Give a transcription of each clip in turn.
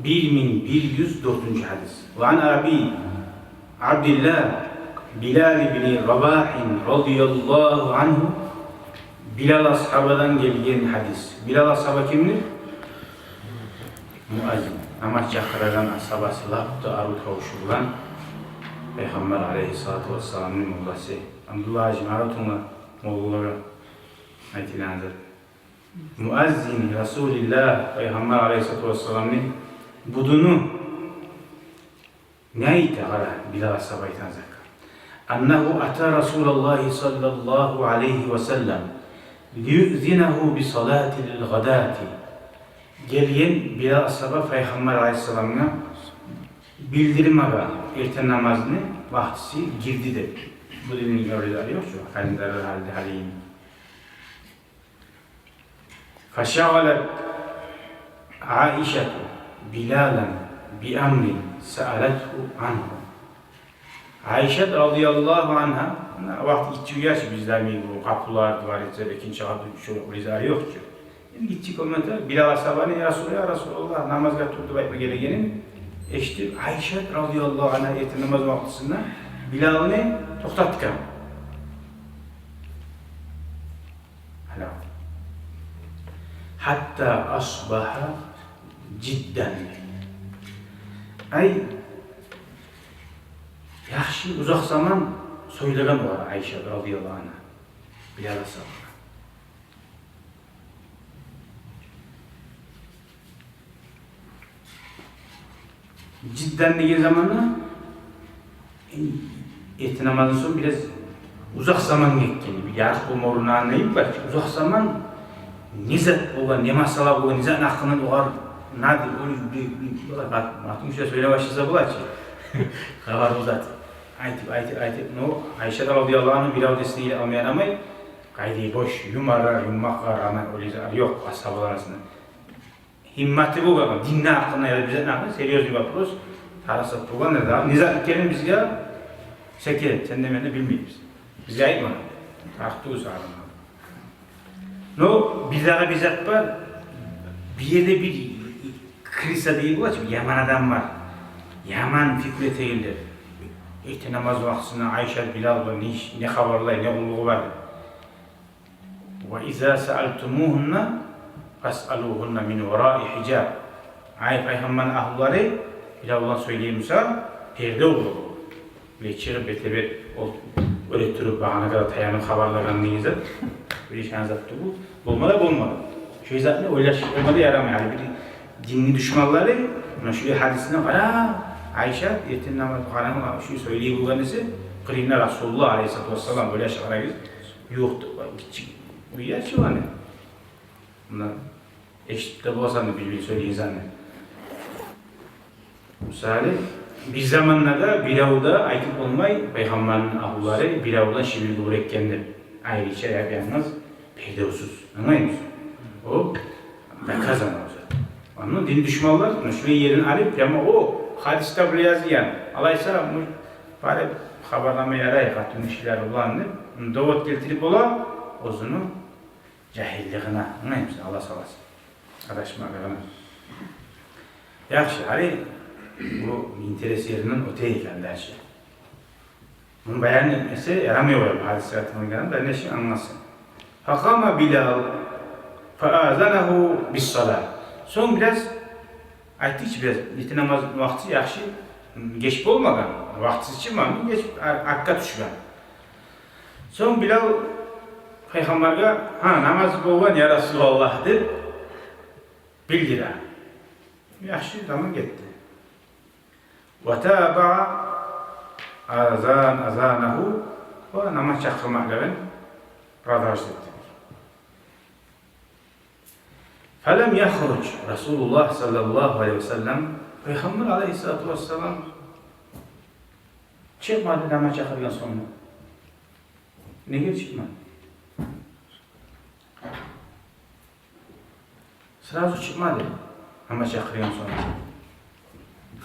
1104. hadis. Ve an Abi Abdullah Bilal bin Rabah radıyallahu anhu, Bilal ashabadan gelgen hadis. Bilal ashaba kimdir? Muazzin. Namaz çakıran ashabası laptı arut kavuşulan Peygamber aleyhissalatu vesselam'ın mullası. Abdullah Hacim aratuna Moğollara aytilandır. Muazzin Resulillah Peygamber aleyhissalatu vesselam'ın budunu neydi ara Bilal ashaba itanzak? Annehu ata Resulullah sallallahu aleyhi ve sellem liyu'zinehu bi salatil gadati. Gelgen Bilal ashaba Peygamber aleyhisselam'ına bildirim ara erten namazını vaktisi girdi de. Bu dilin öğreleri yok şu kalendarı halde haliyim. Feşağalet Aişetu Bilalan bi amrin sa'alethu anhu. Aişe radıyallahu anha vakti gitçi uyar ki bizler mi bu kapılar, duvar etler, ikinci çağda şu rizari yok ki. Gitçi komentar Bilal ashabani ya Resulallah namazga turdu bakma geregenin. İşte Ayşe radıyallahu anh'a erten namaz vaktisinde Bilal'ını toktattık. Hala. Hatta asbaha cidden. Ay yaxşı uzak zaman söyleyen var Ayşe radıyallahu anh'a. Bilal ashabına. Cidden degen zamanla erten namazdan sonra biraz uzak zaman geçkeni. Bir yarık olmalarını anlayıp var ki uzak zaman nizat olan, ne masala olan, nizat hakkında oğar nadir, öyle bir şey söyle başlasa bular ki kavar uzat. Aytip, no Ayşe radıyallahu anh'ın Bilal desteğiyle almayan amay gayri boş, yumaklar ama öyle yok ashablar arasında. Himmati bu ama dinle hakkında ya da bize ne hakkında seriyoz bir vapuruz. Tarasat bu var ne daha? Nizat gelin bizge şeker, sen de beni bilmeyiz. Bizge ait mi? Tahtı sağlam. No, bizlere bizat var. Bir yerde bir krisa değil bu açık. Yaman adam var. Yaman fikret değildir. İşte namaz vaktinde Ayşe Bilal var. Ne haberler, ne ulluğu var. Ve izâ sa'altumuhunna fas'aluhunna min vera'i hicab. Peygamber'in ahulları Bilal'dan söyleyeyimse perde olur. Leçiri betebet öyle durup bağına kadar tayanıp haberlerden neyse bir iş anlattı bu. Olmadı. Şu zaten öyle olmadı yaramıyor. Yani bir dinli düşmanları şu hadisine Ayşe erten namaz kılanın şu söyleyip bulganısı kırığına Resulullah aleyhissalatu vesselam böyle şakara gidiyor. Yoktu. Uyar şu an. Bunlar eşitte olsan da birbirini söyleyin zannet. Misali bir zamanlarda Bilal'da aytıp olmay Peygamber'in ahulları Bilal'dan şibil bulur ekkendir. Ayrıca yapamaz peydosuz. Anlayın mısın? O ben kazanır. Onun din düşmanlar şuraya yerin alıp ama o hadiste bile yazıyan alaysa bari haberlama yaray katın işler olanı davet getirip ola ozunu cahilliğine anlayın mısın? Allah salasın. Adaşmalığına. Yaxşı, hani bu interes yerinin öteye geldi her şey. Bunu beyan etmesi yaramıyor hadisatının yanında ne şey anlasın. Fakama Bilal fa'azanehu bis salat. Son biraz ayttık biraz niti namaz vakti yaxşı geç olmadan vaktisiz çıkmadan geç akka düşmen. Son Bilal Peygamber'e namaz boğan ya Resulallah deb bildiler. Yaxşı zaman gitti. Ve taba'a azanehu ve namaz çakırmakların radar etti. Felem yahruc Resulullah sallallahu aleyhi ve sellem Peygamber aleyhissalatu vesselam çıkmadı namaz çakırgan sonra. Niye çıkmadı? Sırası çıkmadı namaz çakırgan sonra.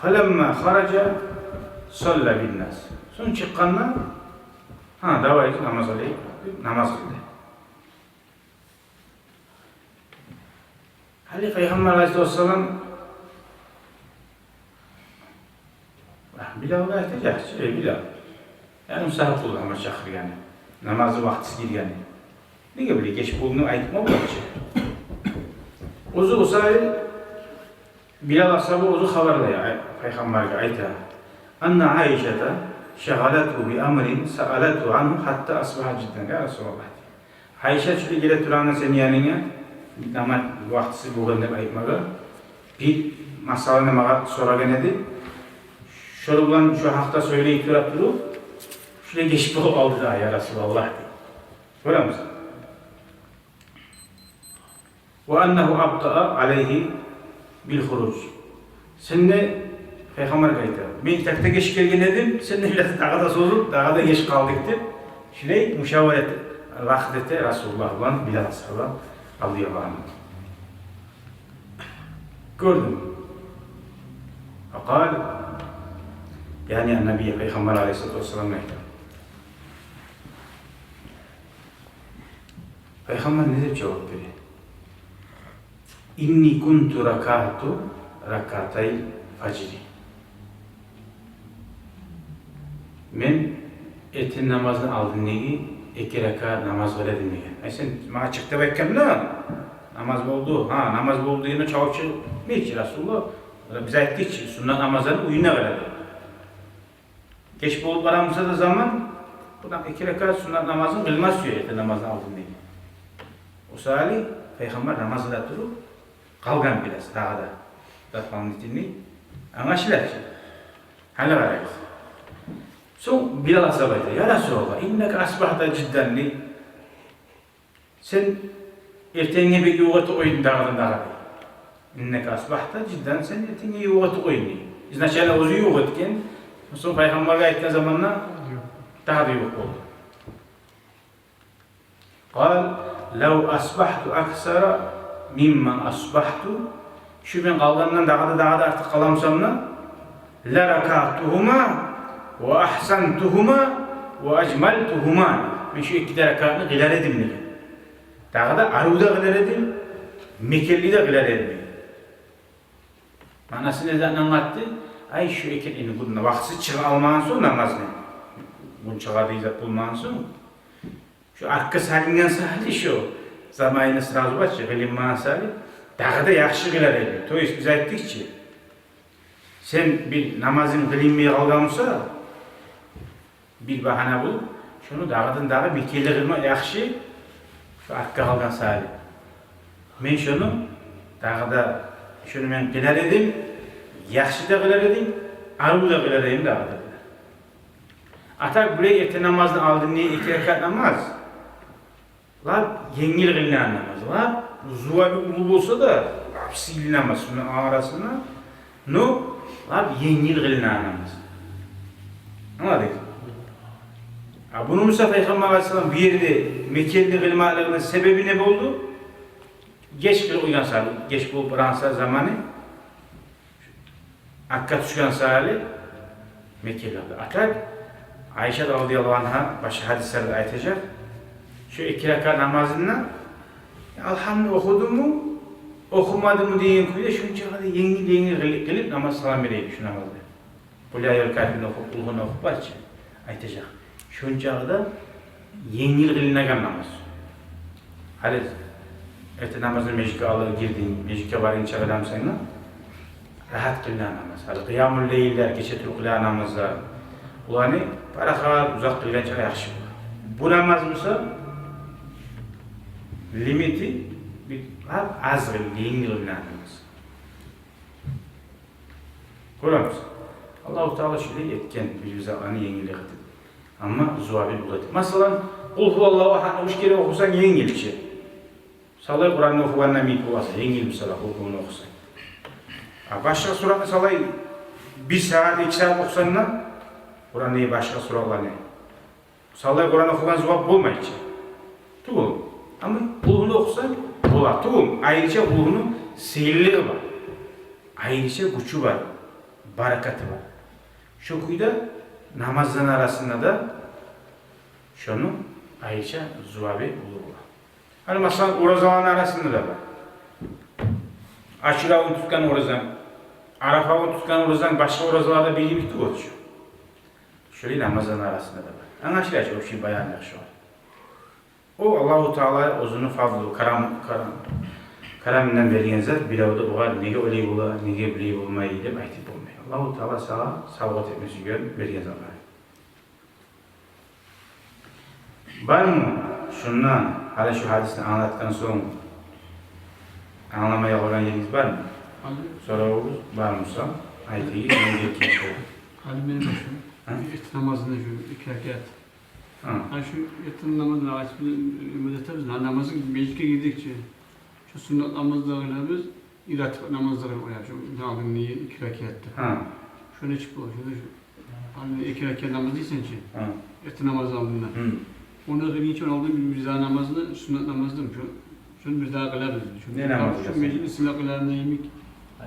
Felemma haraca salla bin nas. Son çıkanlar davayı namaz alayım, namaz kıldı. Hali Peygamber aleyhissallam Bilal'ga aytacak, Bilal. Yani müsahip kullanma çakır yani. Namazı vaktisi gir yani. Ne gibi geç bulunu aytma bu açı. Ozu usayı Bilal ashabı ozu haberle Peygamber'e ayta. Anna Aişe'de şegalatu bi amrin sa'alatu anhu hatta asbaha cidden ya Resulallah. Ayşe şöyle gelip duranı senin yanına namaz vaktisi bulduğunda aytmaga bir masalını bana soragan edi. Şöyle bulan şu hafta söyleyip duru. Şöyle geçip aldı da ya Resulallah. Görüyor musun? Ve ennehu abda'a aleyhi bil huruc. Sen de Peygamber kayıtı. Ben kitabda geç gelgen dedim. Sen de biraz daha da sorup daha da geç kaldık deyip. Şöyle müşaviret vakti Resulullah olan Bilal ashabı radıyallahu anh. Gördüm. Fakal yani Nebi Peygamber aleyhissalatu vesselam neydi? Peygamber ne de cevap veriyor? İnni kuntu rakatay faciri. Men etin namazını aldın neyi? 2 rekat namaz kıladın neyi? Sen bana çıktı bekkem ne? Namaz oldu. Ha namaz oldu yine çavuşçu ne için Resulullah? Bize ettiği için sünnet namazları uyuna kıladı. Geç bulup aramızda da zaman buradan 2 rekat sünnet namazını kılmaz diyor etin namazını aldın neyi? O sali Peygamber namazı da durup kalgan biraz daha da datmanın itini anlaşılar ki hala varayız. Son Bilal ashabaydı. Ya Resulallah inneke asbahta ciddenli sen ertenge bir yuvatı oyun dağılın dağılın. İnneke asbahta cidden sen ertenge yuvatı oyunu. İznaçayla ozu yuvatken son Peygamber'e ayetken zamanla daha da yok oldu. Kal لو أصبحت أكثر مما أصبحت şu ben kalgandan daha da artık kalamsam da لَرَكَاتُهُمَا وَأَحْسَنْتُهُمَا وَأَجْمَلْتُهُمَا ben şu 2 rekatını kılar edim dedi. Daha da arıda kılar edim, mekelli de kılar edim. Manası ne zaman anlattı? Ay şu ekelini bununla vaktisi çığa almağın son namaz ne? Bunu çığa deyizat bulmağın son. Şu arka salingen sali şu zamanı sırası var ki bilinmeyen sali daha da yaxşı kılar ediyor. Toyuz biz ayttık ki sen bir namazın kılinmeye kalgansa bir bahane bulup şunu dağdan dağa mikili kılma yaxşı şu arka kalgan sali. Men şunu dağda şunu men kılar edim yaxşı da kılar edim arı da kılar edim dağda. Atak buraya eti namazını aldın diye 2 rekat namaz. Lab yengil kılınan namaz. Lab zuva bir ulu olsa da silin namaz. Şunun arasına no lab yengil kılınan namaz. Anladın? Bunu Musa Peygamber Aleyhisselam bir yerde Mekke'de kılmalarının sebebi ne oldu? Geç kıl uyansa, geç bulup ransa zamanı Akka düşkan sahali Mekke'de oldu. Atak Ayşe radıyallahu anh'a başka hadislerde aytacak. Şu 2 rekat namazından alhamdülillah okudum mu, okumadım mı diyen kuyuda şunca kadar yengil kılıp namaz salam vereyim şu namazda. Bu layır kalbini okup, ulğunu okup var ki aytacak. Şunca kadar yengil kılınagan namaz. Hadi ertesi namazın meclike alır girdin, meclike varın çağıram seninle rahat kılınan namaz. Hadi kıyamul leyiller, geçe kılınan namazlar. Ulanı parahat uzak kılınan çok yaxşı. Bu namaz olsa limiti bir az yengil namaz. Görüyor musun? Allah-u Teala şöyle etken bize anı yengil yaptı. Ama zuhabil buladı. Mesela kul huvallahu ahad 3 kere okusan yengil bir şey. Salay Kur'an'ı okuyanla miyip olasa yengil bir salat okuduğunu okusan. Başka suratı salay 1 saat 2 saat okusan da Kur'an'ı başka suratlar ne? Salay Kur'an okuyan zuhab bulmayıcı. Tuğum. Ama kulunu okusan olar. Tuğum. Ayrıca kulunun seyirliği var. Ayrıca gücü var. Barakatı var. Şu kuyuda namazların arasında da şunu ayrıca zuhabi bulur. Hani mesela orazaların arasında da var. Aşurav'ın tutkan orazan, Arafa'nın tutkan orazan başka orazalarda birlikte oluşuyor. Şöyle Ramazan arasında da var. Anlaşılacak o şey bayanlar şu an. O Allahu Teala özünün fazlı, karamından vergen zat bilavda uğar, nege öyle ola, nege biley olmayı deyip aytip olmayı. Allahu Teala sana salvat etmesi gör, vergen zatlar. Var mı? Şundan, hala şu hadisini anlattıktan sonra anlamaya olan yeriniz var mı? Sorağımız var mısa? Ayetiyi önceki şey. Halim benim başım. İftar namazında şu 2 rekat. Hani şu iftar namazında açıp müddetemizde namazın meclike girdikçe şu sünnet namazlarıyla biz iratip namazları koyar. Şu namazın niye 2 rekattı. Şöyle çık bu, şöyle şu. Hani 2 rekat namazı değilsen ki. İftar namazı aldığında. Onda da niçin olduğum bir müzah namazını, sünnet namazını şunu müzah kılarız. Ne namazı? Şu meclis silahlarına yemek.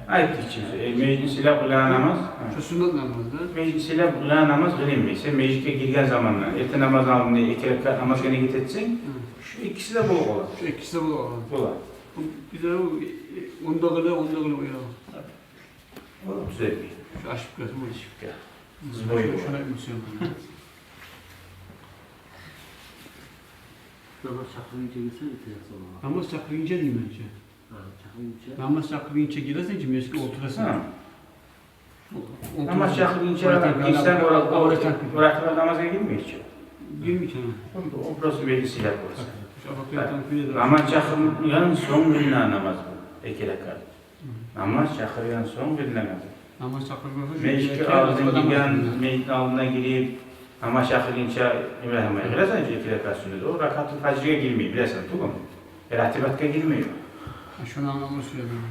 Ayet için, meclisiyle kılan namaz. Şu sünnet namazda. Meclisiyle kılan namaz kılınmıyor. Sen meclise girgen zamanla, ertesi namaz aldığında 2 rekat namaz gene giteceksin. Şu ikisi de bol olur. Şu ikisi de bol olur. Bol. Bir de onda kılar uyuyor. O güzel bir. Şu aşık biraz bu iş. Zboyu. Şuna emosyon. Namaz çakırınca gitsen gideceksin ona. Namaz çakırınca değil bence. Çakırınca. Namaz çakırınca girersen ki mescide oturasın. Namaz çakırınca girsen oraya namaza girmiyor hiç. Girmiyor ki. O burası meclisiyle burası. Şu abakayatan kuyuya da. Namaz çakırınca son gününe namaz bu. 2 rekat. Namaz çakırınca son gününe namaz. Namaz çakırınca. Meclise ağzından girgen, meclisin altından girip namaz çakırınca İbrahim'e girersen 2 rekat sünnet. O rakatın facriye girmiyor bilirsen tuğum. Ratibatka girmiyor. Şunu anlamış söylüyorum.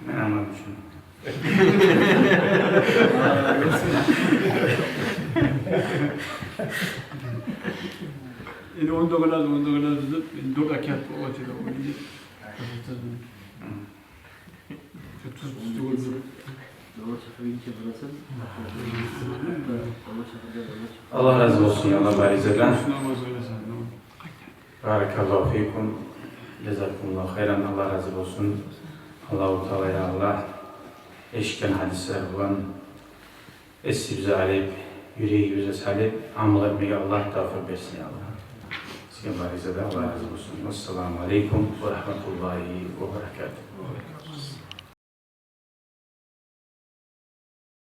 Ben anladım şunu. Yani onda kadar dedim. 4 rekat o açıda o gibi. Şu tuz oldu. Namaz çakırınca burası. Namaz çakırınca Allah razı olsun Allah barizeden. Namaz öyle Barakallahu fikum. Cezakumullahu hayran. Allah razı olsun. Allah-u Teala'ya Allah eşken hadisler olan esir bize aleyip, yüreği bize salip, amal etmeye Allah tavfik versin ya Allah. Sizin barizeden Allah razı olsun. Esselamu Aleyküm ve Rahmetullahi ve Berekatuhu.